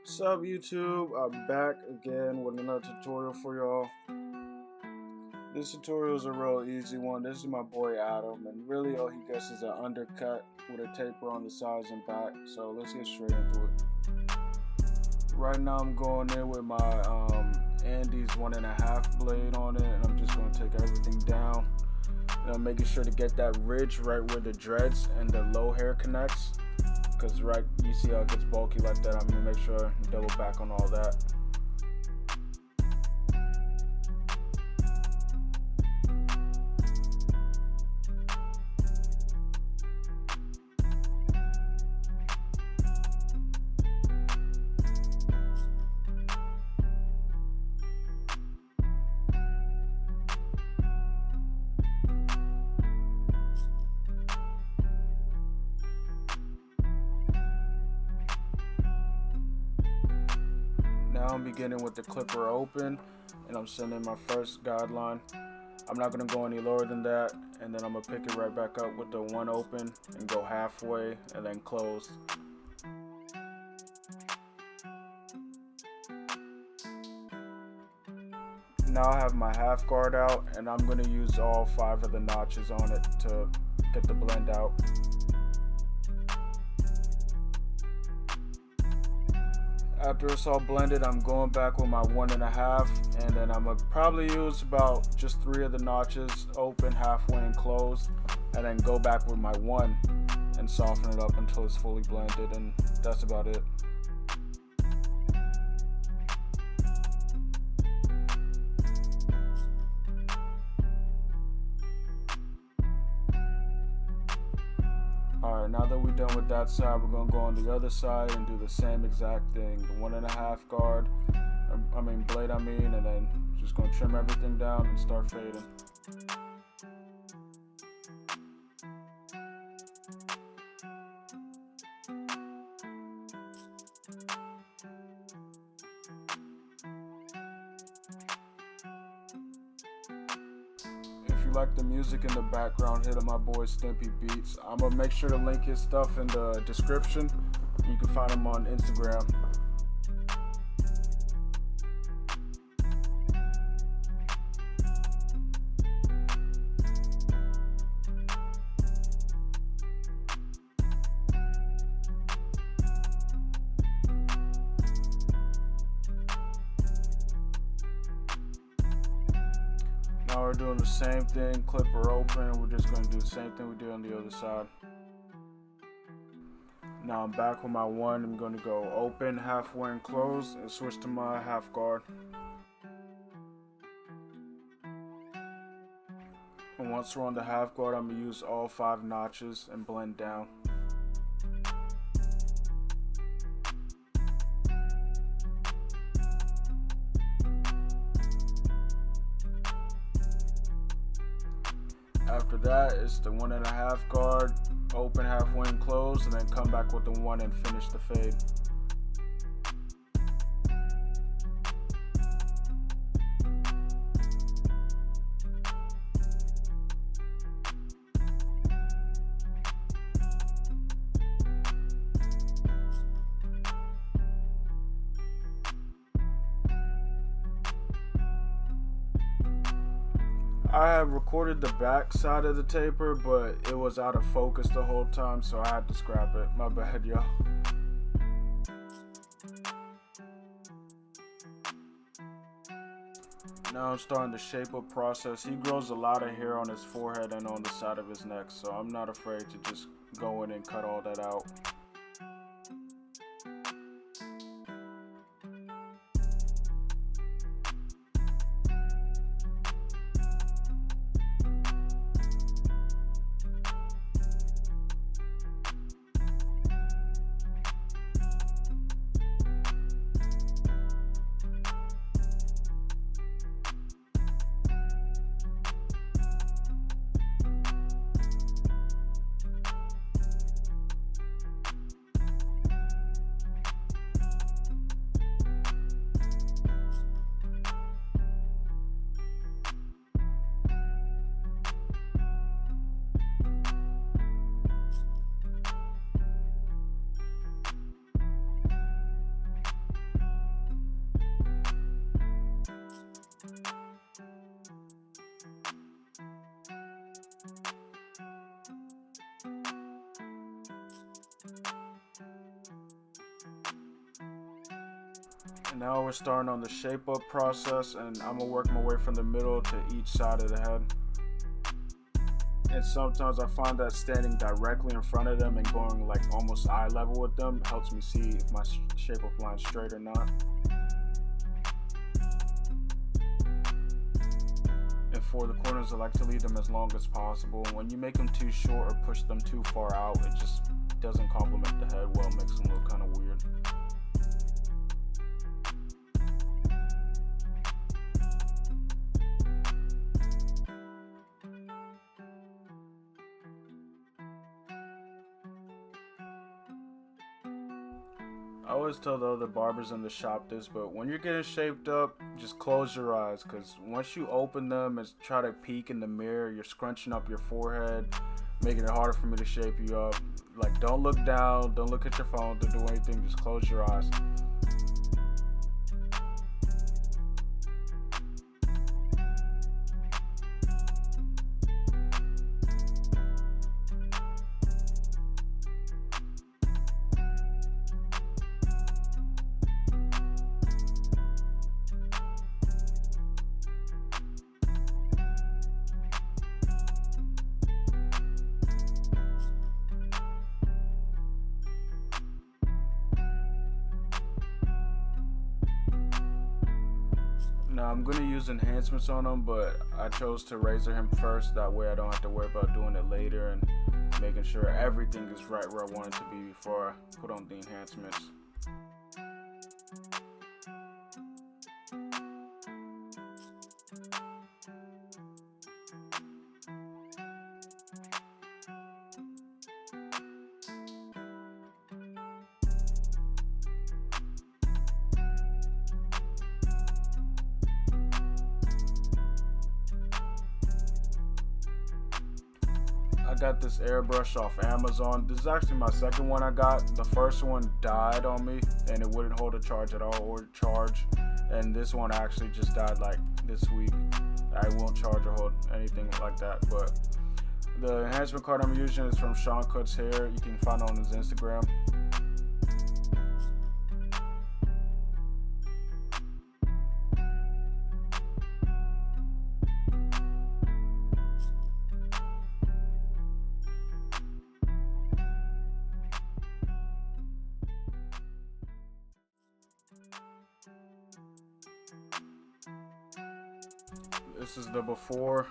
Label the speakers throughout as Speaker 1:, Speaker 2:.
Speaker 1: What's up YouTube? I'm back again with another tutorial for y'all. This tutorial is a real easy one. This is my boy Adam, and really all he gets is an undercut with a taper on the sides and back. So let's get straight into it. Right now I'm going in with my Andy's 1.5 blade on it, and I'm just going to take everything down. And I'm making sure to get that ridge right where the dreads and the low hair connects. Because right, you see how it gets bulky like that. I'm going to make sure I double back on all that. Now I'm beginning with the clipper open, and I'm sending my first guideline. I'm not going to go any lower than that, and then I'm going to pick it right back up with the one open and go halfway and then close. Now I have my half guard out, and I'm going to use all 5 of the notches on it to get the blend out. After it's all blended, I'm going back with my 1.5, and then I'm gonna probably use about just 3 of the notches open, halfway, and closed, and then go back with my 1 and soften it up until it's fully blended, and that's about it. Alright, now that we're done with that side, we're going to go on the other side and do the same exact thing. The 1.5 guard, blade, and then just going to trim everything down and start fading. If you like the music in the background, hit up my boy Stimpy Beats. I'm gonna make sure to link his stuff in the description. You can find him on Instagram. Now we're doing the same thing, clipper open. We're just going to do the same thing we did on the other side. Now I'm back with my 1. I'm going to go open, halfway, and close, and switch to my half guard. And once we're on the half guard, I'm going to use all 5 notches and blend down. After that, it's the 1.5 guard, open, halfway, and close, and then come back with the 1 and finish the fade. I have recorded the back side of the taper, but it was out of focus the whole time, so I had to scrap it. My bad, y'all. Now I'm starting the shape up process. He grows a lot of hair on his forehead and on the side of his neck, so I'm not afraid to just go in and cut all that out. And now we're starting on the shape up process, and I'm gonna work my way from the middle to each side of the head. And sometimes I find that standing directly in front of them and going like almost eye level with them helps me see if my shape up line's straight or not. And for the corners, I like to leave them as long as possible. When you make them too short or push them too far out, it just doesn't complement the head well, makes them look kind of weird. I always tell the other barbers in the shop this, but when you're getting shaped up, just close your eyes, because once you open them and try to peek in the mirror, you're scrunching up your forehead, making it harder for me to shape you up. Like, don't look down, don't look at your phone, don't do anything, just close your eyes. Now I'm going to use enhancements on him, but I chose to razor him first. That way I don't have to worry about doing it later and making sure everything is right where I want it to be before I put on the enhancements. I got this airbrush off Amazon. This is actually my second one I got. The first one died on me and it wouldn't hold a charge at all or charge. And this one actually just died like this week. I won't charge or hold anything like that. But the enhancement card I'm using is from Sean Cuts Hair. You can find it on his Instagram. This is the before.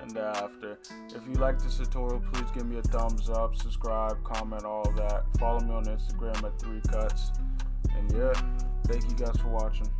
Speaker 1: And the after. If you like this tutorial, please give me a thumbs up, subscribe, comment, all of that. Follow me on Instagram at 3cuts. And yeah, thank you guys for watching.